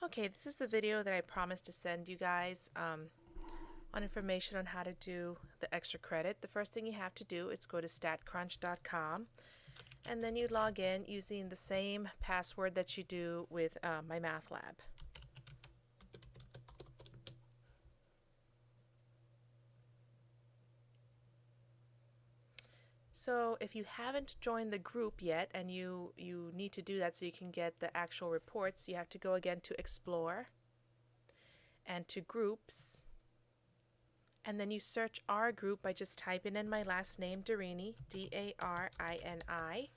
Okay, this is the video that I promised to send you guys on information on how to do the extra credit. The first thing you have to do is go to statcrunch.com and then you log in using the same password that you do with my math lab. So if you haven't joined the group yet, and you need to do that so you can get the actual reports, you have to go again to Explore and to Groups, and then you search our group by just typing in my last name, Darini, D-A-R-I-N-I.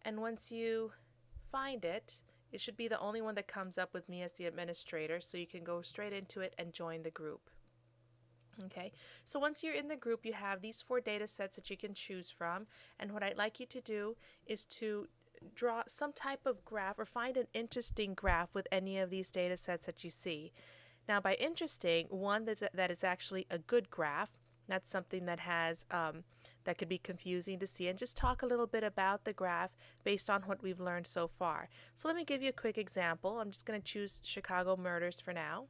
And once you find it, it should be the only one that comes up with me as the administrator, so you can go straight into it and join the group. Okay, so once you're in the group, you have these 4 data sets that you can choose from, and what I'd like you to do is to draw some type of graph or find an interesting graph with any of these data sets that you see. Now, by interesting, one that is actually a good graph, not something that has that could be confusing to see, and just talk a little bit about the graph based on what we've learned so far. So let me give you a quick example. I'm just going to choose Chicago murders for now.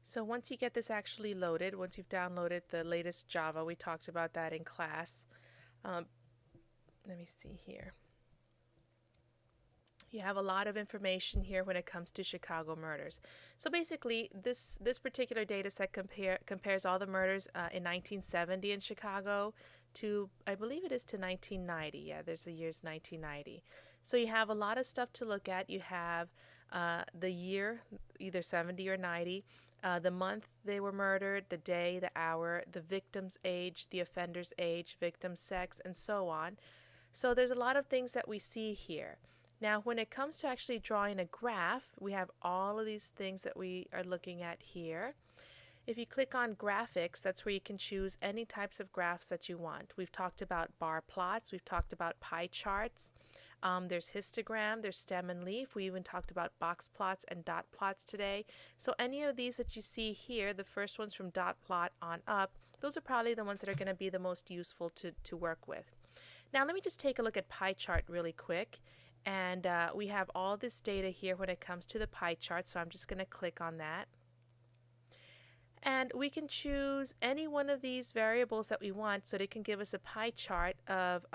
So once you get this actually loaded, once you've downloaded the latest Java, we talked about that in class. Let me see here. You have a lot of information here when it comes to Chicago murders. So basically, this particular data set compares all the murders in 1970 in Chicago to, I believe it is, to 1990. Yeah, there's the year's 1990. So you have a lot of stuff to look at. You have the year, either 70 or 90, the month they were murdered, the day, the hour, the victim's age, the offender's age, victim's sex, and so on. So there's a lot of things that we see here. Now, when it comes to actually drawing a graph, we have all of these things that we are looking at here. If you click on graphics, that's where you can choose any types of graphs that you want. We've talked about bar plots, we've talked about pie charts, there's histogram, there's stem and leaf. We even talked about box plots and dot plots today. So any of these that you see here, the first ones from dot plot on up, those are probably the ones that are going to be the most useful to work with. Now let me just take a look at pie chart really quick. And we have all this data here when it comes to the pie chart, so I'm just going to click on that. And we can choose any one of these variables that we want, so they can give us a pie chart of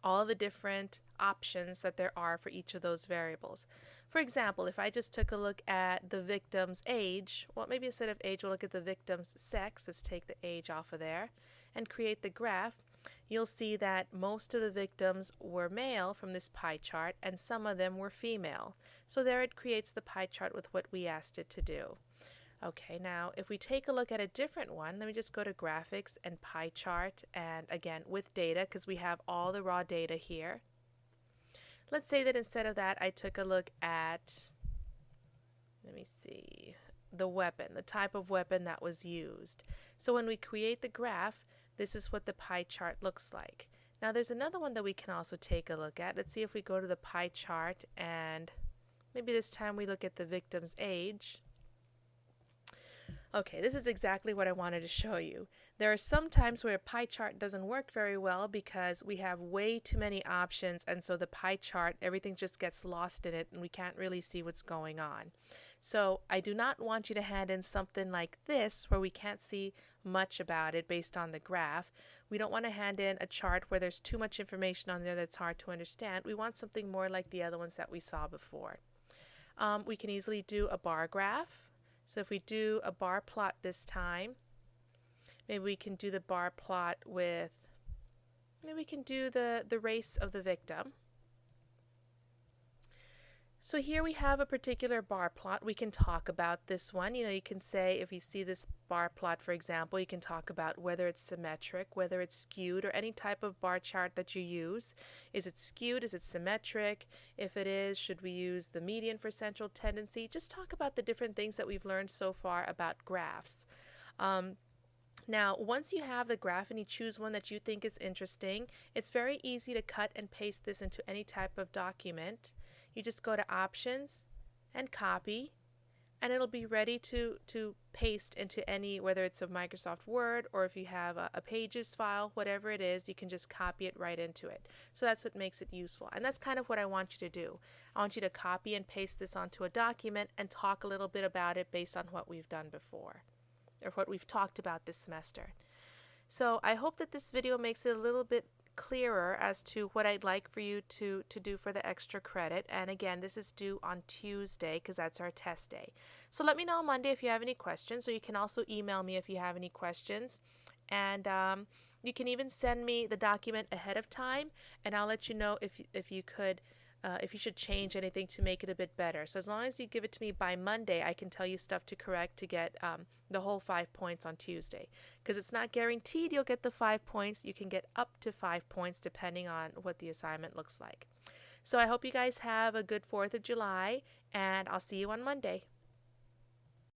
all the different options that there are for each of those variables. For example, if I just took a look at the victim's age, well, maybe instead of age, we'll look at the victim's sex. Let's take the age off of there and create the graph. You'll see that most of the victims were male from this pie chart, and some of them were female. So there it creates the pie chart with what we asked it to do. Okay, now if we take a look at a different one, let me just go to graphics and pie chart, and again with data, because we have all the raw data here. Let's say that instead of that I took a look at, let me see, the weapon, the type of weapon that was used. So when we create the graph, this is what the pie chart looks like. Now there's another one that we can also take a look at. Let's see if we go to the pie chart, and maybe this time we look at the victim's age. Okay, this is exactly what I wanted to show you. There are some times where a pie chart doesn't work very well because we have way too many options, and so the pie chart, everything just gets lost in it and we can't really see what's going on. So I do not want you to hand in something like this where we can't see much about it based on the graph. We don't want to hand in a chart where there's too much information on there that's hard to understand. We want something more like the other ones that we saw before. We can easily do a bar graph. So if we do a bar plot this time, maybe we can do the bar plot with, maybe we can do the race of the victim. So here we have a particular bar plot. We can talk about this one. You know, you can say, if you see this bar plot, for example, you can talk about whether it's symmetric, whether it's skewed, or any type of bar chart that you use. Is it skewed? Is it symmetric? If it is, should we use the median for central tendency? Just talk about the different things that we've learned so far about graphs. Now, once you have the graph and you choose one that you think is interesting, it's very easy to cut and paste this into any type of document. You just go to Options, and copy, and it'll be ready to paste into any, whether it's a Microsoft Word or if you have a Pages file, whatever it is, you can just copy it right into it. So that's what makes it useful. And that's kind of what I want you to do. I want you to copy and paste this onto a document and talk a little bit about it based on what we've done before, or what we've talked about this semester. So I hope that this video makes it a little bit clearer as to what I'd like for you to do for the extra credit. And again, this is due on Tuesday because that's our test day. So let me know on Monday if you have any questions, or you can also email me if you have any questions. And you can even send me the document ahead of time, and I'll let you know if you could if you should change anything to make it a bit better. So as long as you give it to me by Monday, I can tell you stuff to correct to get the whole 5 points on Tuesday. Because it's not guaranteed you'll get the 5 points. You can get up to 5 points depending on what the assignment looks like. So I hope you guys have a good 4th of July, and I'll see you on Monday.